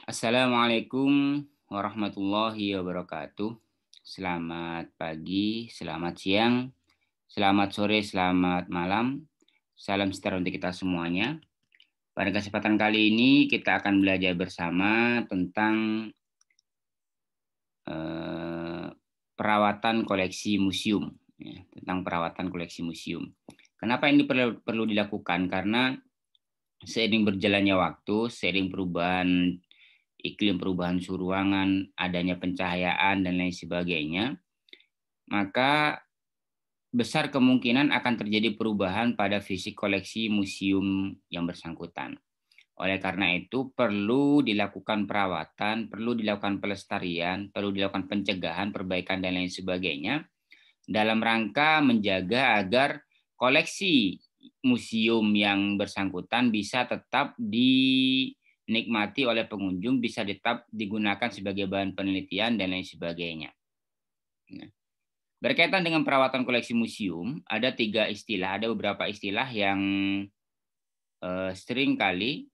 Assalamualaikum warahmatullahi wabarakatuh. Selamat pagi, selamat siang, selamat sore, selamat malam. Salam sejahtera untuk kita semuanya. Pada kesempatan kali ini kita akan belajar bersama tentang eh, perawatan koleksi museum. Ya, tentang perawatan koleksi museum. Kenapa ini perlu dilakukan? Karena seiring berjalannya waktu, seiring perubahan iklim, perubahan suhu ruangan, adanya pencahayaan, dan lain sebagainya, maka besar kemungkinan akan terjadi perubahan pada fisik koleksi museum yang bersangkutan. Oleh karena itu, perlu dilakukan perawatan, perlu dilakukan pelestarian, perlu dilakukan pencegahan, perbaikan, dan lain sebagainya, dalam rangka menjaga agar koleksi museum yang bersangkutan bisa tetap dinikmati oleh pengunjung, bisa tetap digunakan sebagai bahan penelitian dan lain sebagainya. Nah, berkaitan dengan perawatan koleksi museum, ada beberapa istilah yang seringkali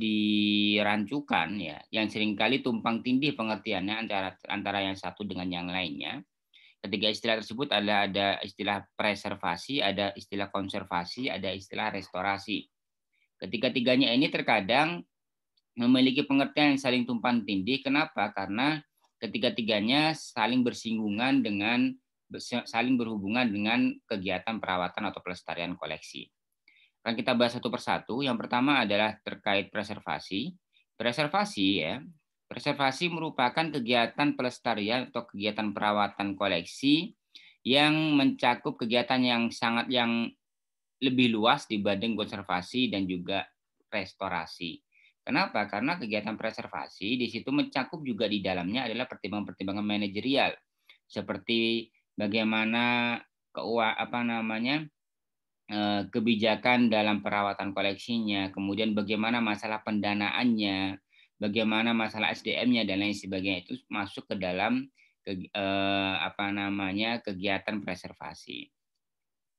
dirancukan, ya, yang seringkali tumpang tindih pengertiannya antara yang satu dengan yang lainnya. Ketiga istilah tersebut ada istilah preservasi, ada istilah konservasi, ada istilah restorasi. Ketiga-tiganya ini terkadang memiliki pengertian yang saling tumpang tindih. Kenapa? Karena ketiga-tiganya saling berhubungan dengan kegiatan perawatan atau pelestarian koleksi. Akan kita bahas satu persatu. Yang pertama adalah terkait preservasi. Preservasi merupakan kegiatan pelestarian atau kegiatan perawatan koleksi yang mencakup kegiatan yang lebih luas dibanding konservasi dan juga restorasi. Kenapa? Karena kegiatan preservasi di situ mencakup juga di dalamnya adalah pertimbangan-pertimbangan manajerial seperti bagaimana kebijakan dalam perawatan koleksinya, kemudian bagaimana masalah pendanaannya, bagaimana masalah SDM-nya dan lain sebagainya, itu masuk ke dalam kegiatan preservasi.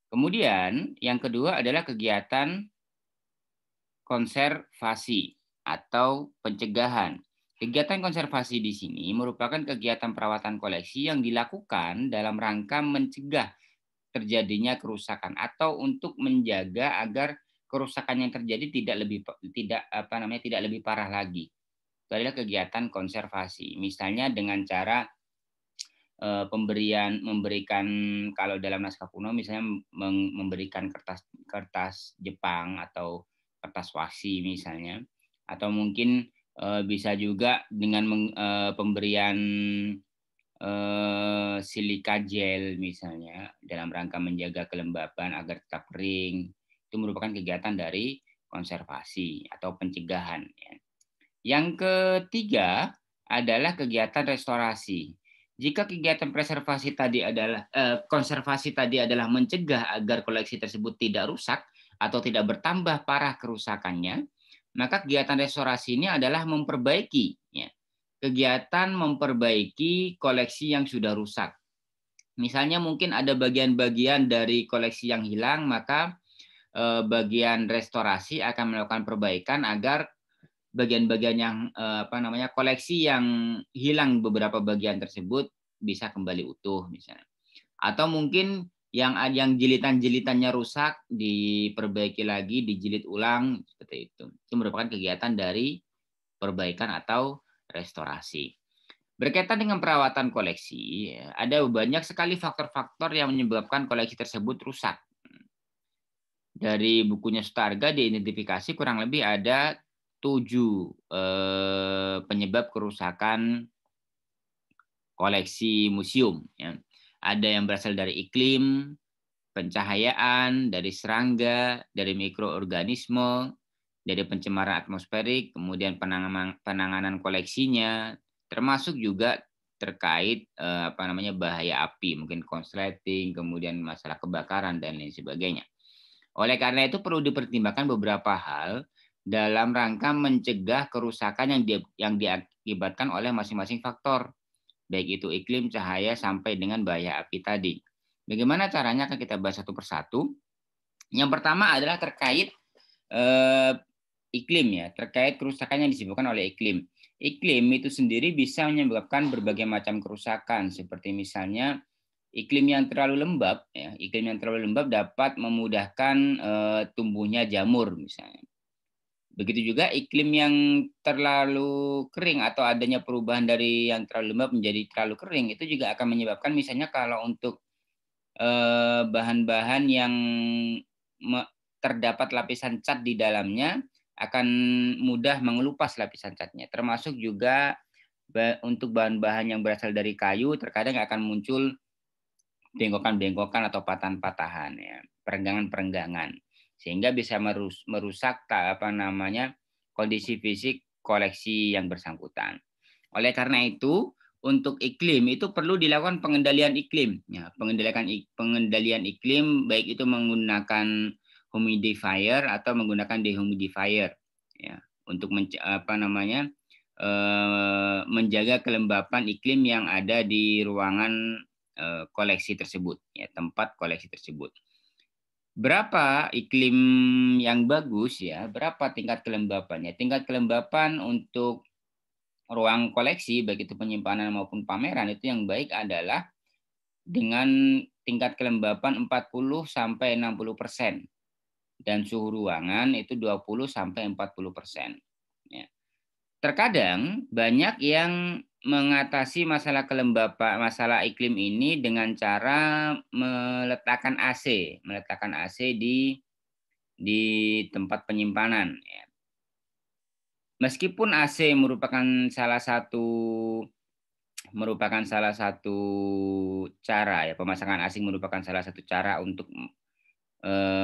Kemudian yang kedua adalah kegiatan konservasi atau pencegahan. Kegiatan konservasi di sini merupakan kegiatan perawatan koleksi yang dilakukan dalam rangka mencegah terjadinya kerusakan atau untuk menjaga agar kerusakan yang terjadi tidak lebih parah lagi. Itu adalah kegiatan konservasi. Misalnya dengan cara memberikan, kalau dalam naskah kuno misalnya memberikan kertas Jepang atau kertas wasi misalnya, atau mungkin bisa juga dengan pemberian silika gel misalnya dalam rangka menjaga kelembapan agar tetap kering. Itu merupakan kegiatan dari konservasi atau pencegahan, ya. Yang ketiga adalah kegiatan restorasi. Jika kegiatan konservasi tadi adalah mencegah agar koleksi tersebut tidak rusak atau tidak bertambah parah kerusakannya, maka kegiatan restorasi ini adalah memperbaiki, ya, kegiatan memperbaiki koleksi yang sudah rusak. Misalnya mungkin ada bagian-bagian dari koleksi yang hilang, maka bagian restorasi akan melakukan perbaikan agar bagian-bagian yang koleksi yang hilang beberapa bagian tersebut bisa kembali utuh misalnya. Atau mungkin yang jilitan-jilitannya rusak diperbaiki lagi, dijilid ulang seperti itu. Itu merupakan kegiatan dari perbaikan atau restorasi. Berkaitan dengan perawatan koleksi, ada banyak sekali faktor-faktor yang menyebabkan koleksi tersebut rusak. Dari bukunya Sutarga diidentifikasi kurang lebih ada 7 penyebab kerusakan koleksi museum. Ya. Ada yang berasal dari iklim, pencahayaan, dari serangga, dari mikroorganisme, dari pencemaran atmosferik, kemudian penanganan koleksinya, termasuk juga terkait bahaya api, mungkin konsleting, kemudian masalah kebakaran dan lain sebagainya. Oleh karena itu perlu dipertimbangkan beberapa hal dalam rangka mencegah kerusakan yang diakibatkan oleh masing-masing faktor, baik itu iklim, cahaya, sampai dengan bahaya api tadi. Bagaimana caranya akan kita bahas satu persatu. Yang pertama adalah terkait iklim ya, terkait kerusakan yang disebabkan oleh iklim. Iklim itu sendiri bisa menyebabkan berbagai macam kerusakan, seperti misalnya iklim yang terlalu lembab, ya, iklim yang terlalu lembab dapat memudahkan tumbuhnya jamur misalnya. Begitu juga iklim yang terlalu kering atau adanya perubahan dari yang terlalu lembab menjadi terlalu kering itu juga akan menyebabkan misalnya kalau untuk bahan-bahan yang terdapat lapisan cat di dalamnya akan mudah mengelupas lapisan catnya. Termasuk juga untuk bahan-bahan yang berasal dari kayu terkadang akan muncul bengkokan-bengkokan atau patahan-patahan ya, perenggangan-perenggangan sehingga bisa merusak kondisi fisik koleksi yang bersangkutan. Oleh karena itu, untuk iklim itu perlu dilakukan pengendalian iklim. Ya, pengendalian iklim baik itu menggunakan humidifier atau menggunakan dehumidifier ya, untuk menjaga kelembapan iklim yang ada di ruangan koleksi tersebut, ya, tempat koleksi tersebut. Berapa iklim yang bagus ya? Berapa tingkat kelembapannya? Tingkat kelembapan untuk ruang koleksi baik itu penyimpanan maupun pameran itu yang baik adalah dengan tingkat kelembapan 40 sampai 60% dan suhu ruangan itu 20 sampai 40%. Ya. Terkadang banyak yang mengatasi masalah kelembapan, masalah iklim ini dengan cara meletakkan AC di tempat penyimpanan. Ya. Meskipun AC merupakan salah satu cara ya, pemasangan AC merupakan salah satu cara untuk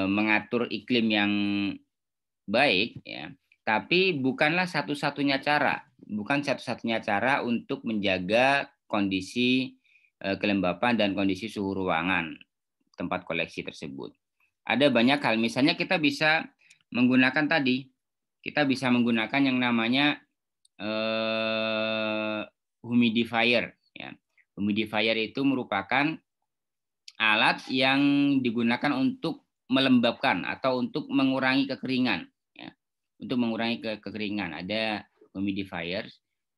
mengatur iklim yang baik ya, tapi bukanlah satu-satunya cara, untuk menjaga kondisi kelembapan dan kondisi suhu ruangan tempat koleksi tersebut. Ada banyak hal, misalnya kita bisa menggunakan yang namanya humidifier. Ya. Humidifier itu merupakan alat yang digunakan untuk melembabkan atau untuk mengurangi kekeringan. Ya. Untuk mengurangi kekeringan ada humidifier.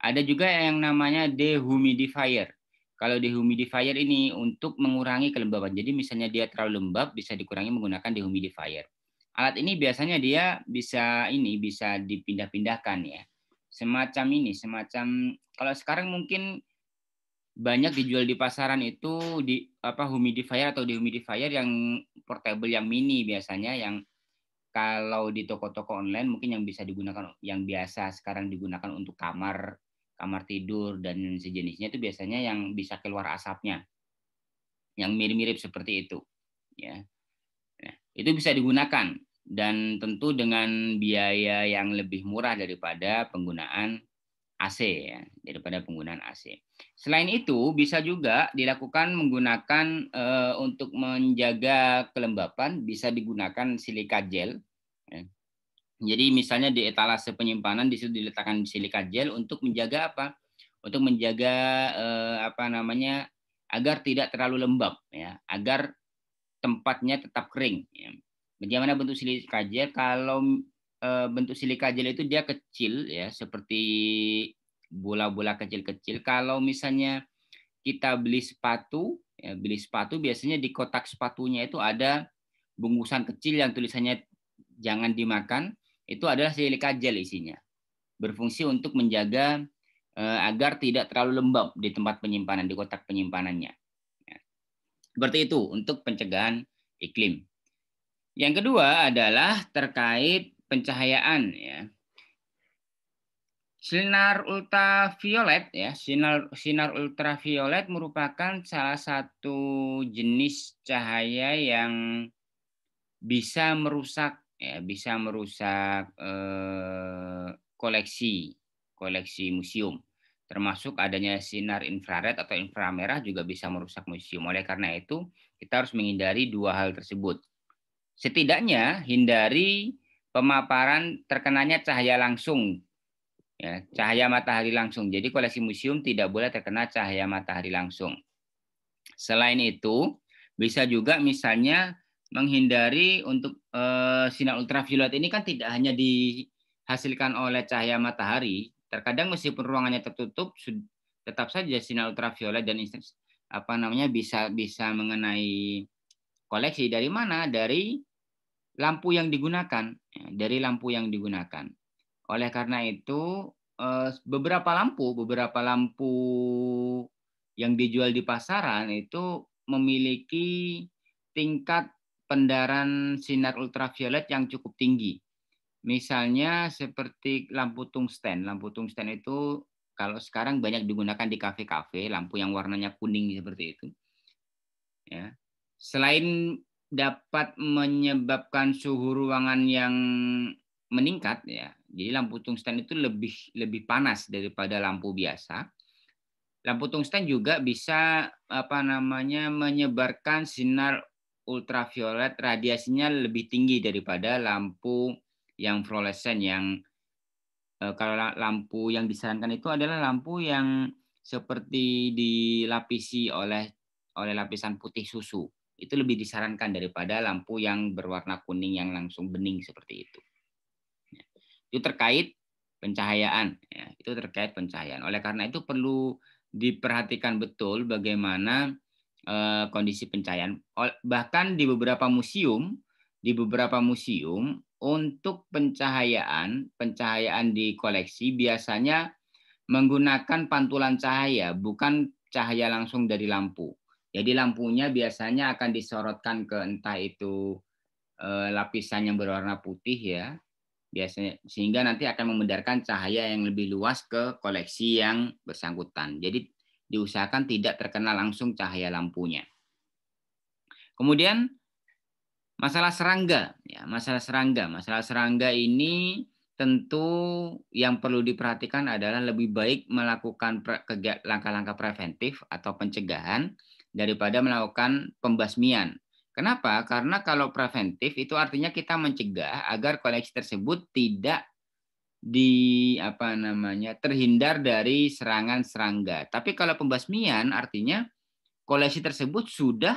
Ada juga yang namanya dehumidifier. Kalau dehumidifier ini untuk mengurangi kelembaban. Jadi misalnya dia terlalu lembab bisa dikurangi menggunakan dehumidifier. Alat ini biasanya dia bisa dipindah-pindahkan ya. Semacam kalau sekarang mungkin banyak dijual di pasaran itu humidifier atau dehumidifier yang portable, yang mini biasanya, yang kalau di toko-toko online mungkin yang biasa sekarang digunakan untuk kamar tidur dan sejenisnya itu biasanya yang bisa keluar asapnya, yang mirip-mirip seperti itu ya. Nah, itu bisa digunakan dan tentu dengan biaya yang lebih murah daripada penggunaan AC ya, Selain itu bisa juga dilakukan menggunakan untuk menjaga kelembapan bisa digunakan silika gel. Ya. Jadi misalnya di etalase penyimpanan di situ diletakkan silika gel untuk menjaga Untuk menjaga agar tidak terlalu lembab ya, agar tempatnya tetap kering ya. Bagaimana bentuk silika gel? Kalau bentuk silika gel itu dia kecil ya, seperti bola-bola kecil-kecil. Kalau misalnya kita beli sepatu biasanya di kotak sepatunya itu ada bungkusan kecil yang tulisannya jangan dimakan, itu adalah silika gel isinya. Berfungsi untuk menjaga agar tidak terlalu lembab di tempat penyimpanan, di kotak penyimpanannya. Ya. Seperti itu untuk pencegahan iklim. Yang kedua adalah terkait pencahayaan ya. Sinar ultraviolet ya, sinar ultraviolet merupakan salah satu jenis cahaya yang bisa merusak koleksi museum. Termasuk adanya sinar infrared atau inframerah juga bisa merusak museum. Oleh karena itu, kita harus menghindari dua hal tersebut. Setidaknya hindari pemaparan terkenanya cahaya langsung. Ya, cahaya matahari langsung. Jadi koleksi museum tidak boleh terkena cahaya matahari langsung. Selain itu, bisa juga misalnya menghindari untuk sinar ultraviolet ini kan tidak hanya dihasilkan oleh cahaya matahari, terkadang meskipun ruangannya tertutup, tetap saja sinar ultraviolet dan bisa mengenai koleksi. Dari mana? Dari lampu yang digunakan, dari lampu yang digunakan. Oleh karena itu, beberapa lampu yang dijual di pasaran itu memiliki tingkat pendaran sinar ultraviolet yang cukup tinggi. Misalnya seperti lampu tungsten. Lampu tungsten itu kalau sekarang banyak digunakan di kafe-kafe, lampu yang warnanya kuning seperti itu. Ya. Selain dapat menyebabkan suhu ruangan yang meningkat, ya, jadi lampu tungsten itu lebih panas daripada lampu biasa. Lampu tungsten juga bisa menyebarkan sinar ultraviolet, radiasinya lebih tinggi daripada lampu yang fluoresen, yang kalau lampu yang disarankan itu adalah lampu yang seperti dilapisi oleh lapisan putih susu. Itu lebih disarankan daripada lampu yang berwarna kuning yang langsung bening seperti itu. Itu terkait pencahayaan, ya, itu terkait pencahayaan. Oleh karena itu perlu diperhatikan betul bagaimana kondisi pencahayaan. Bahkan di beberapa museum untuk pencahayaan di koleksi biasanya menggunakan pantulan cahaya, bukan cahaya langsung dari lampu. Jadi lampunya biasanya akan disorotkan ke entah itu lapisan yang berwarna putih, ya, biasanya, sehingga nanti akan memedarkan cahaya yang lebih luas ke koleksi yang bersangkutan. Jadi diusahakan tidak terkena langsung cahaya lampunya. Kemudian masalah serangga, ya, masalah serangga ini tentu yang perlu diperhatikan adalah lebih baik melakukan langkah-langkah preventif atau pencegahan daripada melakukan pembasmian. Kenapa? Karena kalau preventif itu artinya kita mencegah agar koleksi tersebut tidak terhindar dari serangan serangga. Tapi kalau pembasmian artinya koleksi tersebut sudah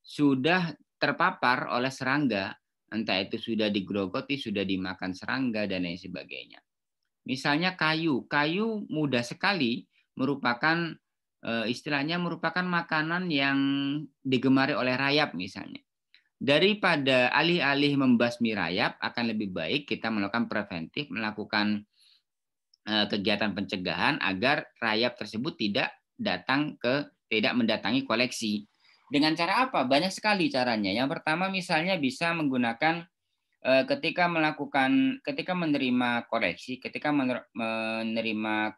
sudah terpapar oleh serangga, entah itu sudah digerogoti, sudah dimakan serangga dan lain sebagainya. Misalnya kayu mudah sekali merupakan istilahnya merupakan makanan yang digemari oleh rayap misalnya. Daripada alih-alih membasmi rayap, akan lebih baik kita melakukan preventif, melakukan kegiatan pencegahan agar rayap tersebut tidak mendatangi koleksi. Dengan cara apa? Banyak sekali caranya. Yang pertama misalnya bisa menggunakan ketika menerima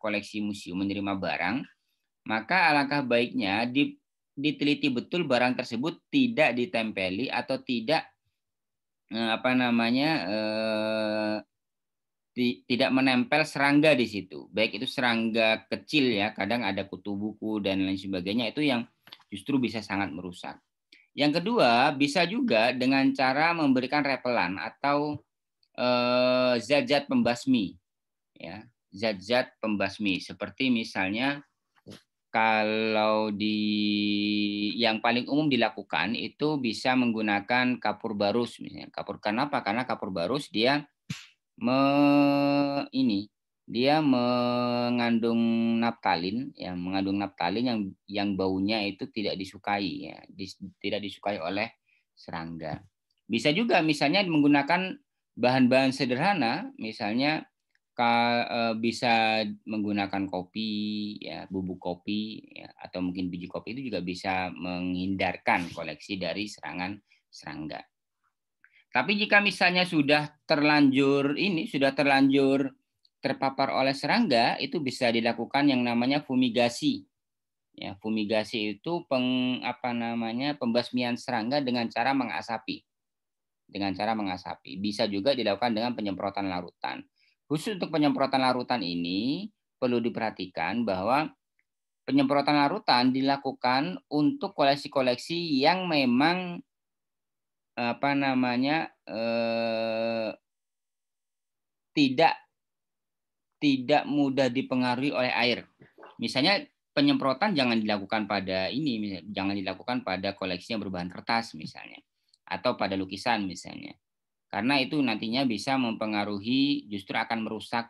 koleksi museum, menerima barang, maka alangkah baiknya diteliti betul barang tersebut tidak ditempeli atau tidak tidak menempel serangga di situ. Baik itu serangga kecil, ya, kadang ada kutu buku dan lain sebagainya, itu yang justru bisa sangat merusak. Yang kedua, bisa juga dengan cara memberikan repelan atau zat-zat pembasmi, ya, zat-zat pembasmi seperti misalnya kalau yang paling umum dilakukan itu bisa menggunakan kapur barus misalnya. Kenapa? Karena kapur barus dia mengandung naftalin, yang baunya itu tidak disukai, ya, tidak disukai oleh serangga. Bisa juga misalnya menggunakan bahan-bahan sederhana, misalnya bisa menggunakan kopi, ya, bubuk kopi, ya, atau mungkin biji kopi, itu juga bisa menghindarkan koleksi dari serangan serangga. Tapi jika misalnya sudah terlanjur terpapar oleh serangga, itu bisa dilakukan yang namanya fumigasi. Ya, fumigasi itu pembasmian serangga dengan cara mengasapi. Bisa juga dilakukan dengan penyemprotan larutan. Khusus untuk penyemprotan larutan ini perlu diperhatikan bahwa penyemprotan larutan dilakukan untuk koleksi-koleksi yang memang tidak mudah dipengaruhi oleh air. Misalnya penyemprotan jangan dilakukan pada koleksi yang berbahan kertas misalnya, atau pada lukisan misalnya. karena itu nantinya bisa mempengaruhi, justru akan merusak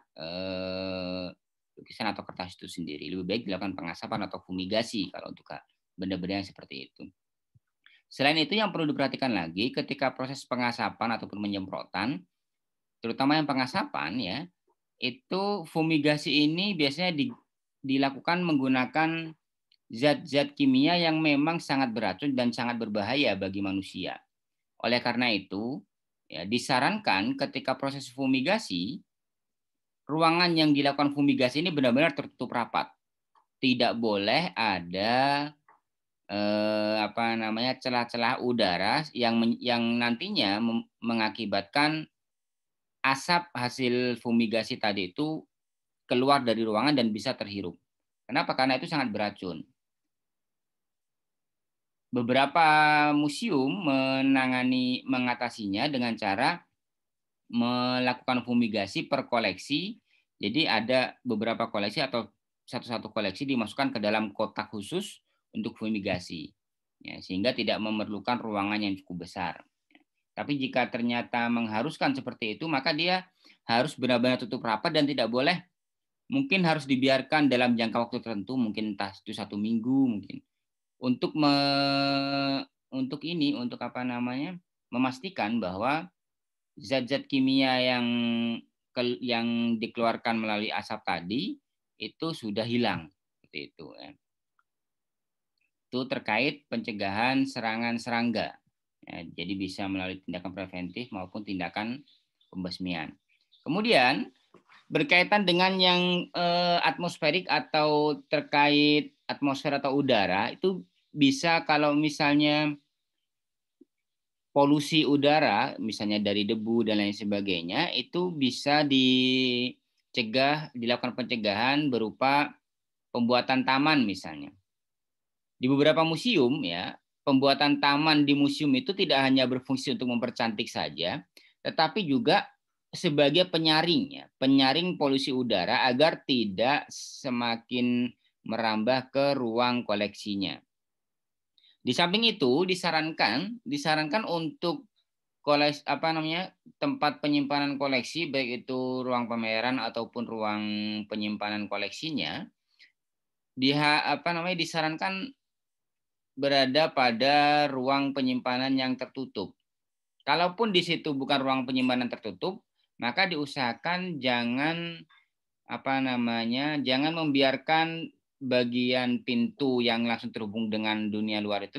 lukisan atau kertas itu sendiri. Lebih baik dilakukan pengasapan atau fumigasi kalau untuk benda-benda yang seperti itu. Selain itu yang perlu diperhatikan lagi ketika proses pengasapan ataupun penyemprotan, terutama yang pengasapan ya, itu fumigasi ini biasanya dilakukan menggunakan zat-zat kimia yang memang sangat beracun dan sangat berbahaya bagi manusia. Oleh karena itu, ya, disarankan ketika proses fumigasi, ruangan yang dilakukan fumigasi ini benar-benar tertutup rapat. Tidak boleh ada celah-celah udara yang nantinya mengakibatkan asap hasil fumigasi tadi itu keluar dari ruangan dan bisa terhirup. Kenapa? Karena itu sangat beracun. Beberapa museum mengatasinya dengan cara melakukan fumigasi per koleksi. Jadi ada beberapa koleksi atau satu-satu koleksi dimasukkan ke dalam kotak khusus untuk fumigasi, ya, sehingga tidak memerlukan ruangan yang cukup besar. Tapi jika ternyata mengharuskan seperti itu, maka dia harus benar-benar tutup rapat dan tidak boleh, mungkin harus dibiarkan dalam jangka waktu tertentu, mungkin entah itu 1 minggu mungkin, untuk memastikan bahwa zat-zat kimia yang dikeluarkan melalui asap tadi itu sudah hilang, seperti itu. Ya. Itu terkait pencegahan serangan serangga. Ya, jadi bisa melalui tindakan preventif maupun tindakan pembasmian. Kemudian berkaitan dengan yang atmosferik atau terkait atmosfer atau udara, itu bisa kalau misalnya polusi udara, misalnya dari debu dan lain sebagainya, itu bisa dilakukan pencegahan berupa pembuatan taman misalnya. Di beberapa museum ya, pembuatan taman di museum itu tidak hanya berfungsi untuk mempercantik saja, tetapi juga sebagai penyaring ya, penyaring polusi udara agar tidak semakin merambah ke ruang koleksinya. Di samping itu disarankan untuk tempat penyimpanan koleksi, baik itu ruang pameran ataupun ruang penyimpanan koleksinya, disarankan berada pada ruang penyimpanan yang tertutup. Kalaupun di situ bukan ruang penyimpanan tertutup, maka diusahakan jangan membiarkan bagian pintu yang langsung terhubung dengan dunia luar itu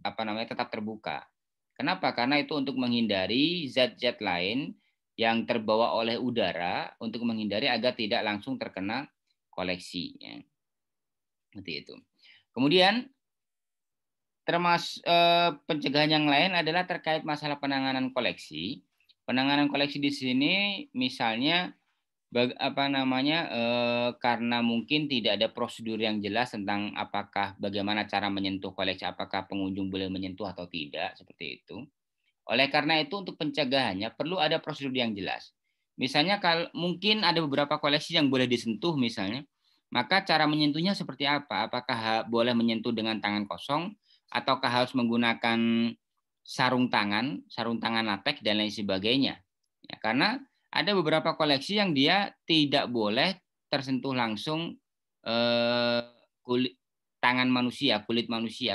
tetap terbuka. Kenapa? Karena itu untuk menghindari zat-zat lain yang terbawa oleh udara, untuk menghindari agar tidak langsung terkena koleksi. Ya. Seperti itu. Kemudian termasuk pencegahan yang lain adalah terkait masalah penanganan koleksi. Penanganan koleksi di sini misalnya karena mungkin tidak ada prosedur yang jelas tentang bagaimana cara menyentuh koleksi, apakah pengunjung boleh menyentuh atau tidak, seperti itu. Oleh karena itu untuk pencegahannya perlu ada prosedur yang jelas. Misalnya kalau mungkin ada beberapa koleksi yang boleh disentuh misalnya, maka cara menyentuhnya seperti apa? Apakah boleh menyentuh dengan tangan kosong ataukah harus menggunakan sarung tangan latex dan lain sebagainya. Ya, karena ada beberapa koleksi yang dia tidak boleh tersentuh langsung kulit manusia.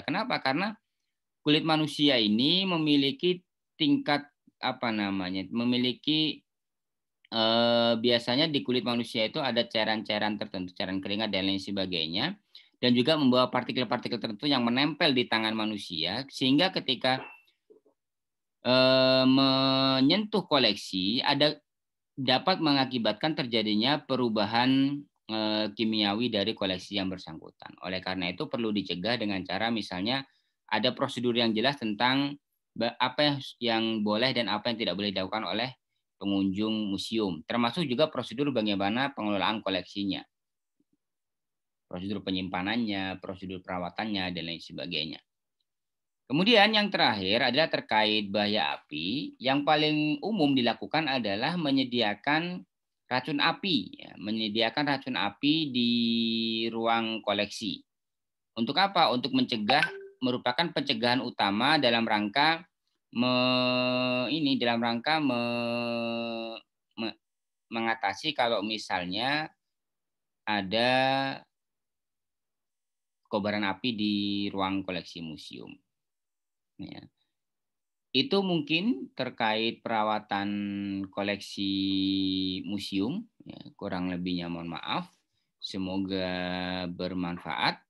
Kenapa? Karena kulit manusia ini memiliki tingkat biasanya di kulit manusia itu ada cairan-cairan tertentu, cairan keringat dan lain sebagainya, dan juga membawa partikel-partikel tertentu yang menempel di tangan manusia, sehingga ketika menyentuh koleksi dapat mengakibatkan terjadinya perubahan kimiawi dari koleksi yang bersangkutan. Oleh karena itu perlu dicegah dengan cara misalnya ada prosedur yang jelas tentang apa yang boleh dan apa yang tidak boleh dilakukan oleh pengunjung museum, termasuk juga prosedur bagaimana pengelolaan koleksinya, prosedur penyimpanannya, prosedur perawatannya dan lain sebagainya. Kemudian yang terakhir adalah terkait bahaya api. Yang paling umum dilakukan adalah menyediakan racun api, ya, menyediakan racun api di ruang koleksi. Untuk apa? Untuk merupakan pencegahan utama dalam rangka ini dalam rangka mengatasi kalau misalnya ada kobaran api di ruang koleksi museum. Ya. Itu mungkin terkait perawatan koleksi museum. Ya, kurang lebihnya mohon maaf. Semoga bermanfaat.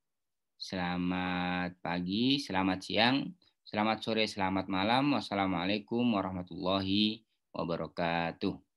Selamat pagi, selamat siang, selamat sore, selamat malam. Wassalamualaikum warahmatullahi wabarakatuh.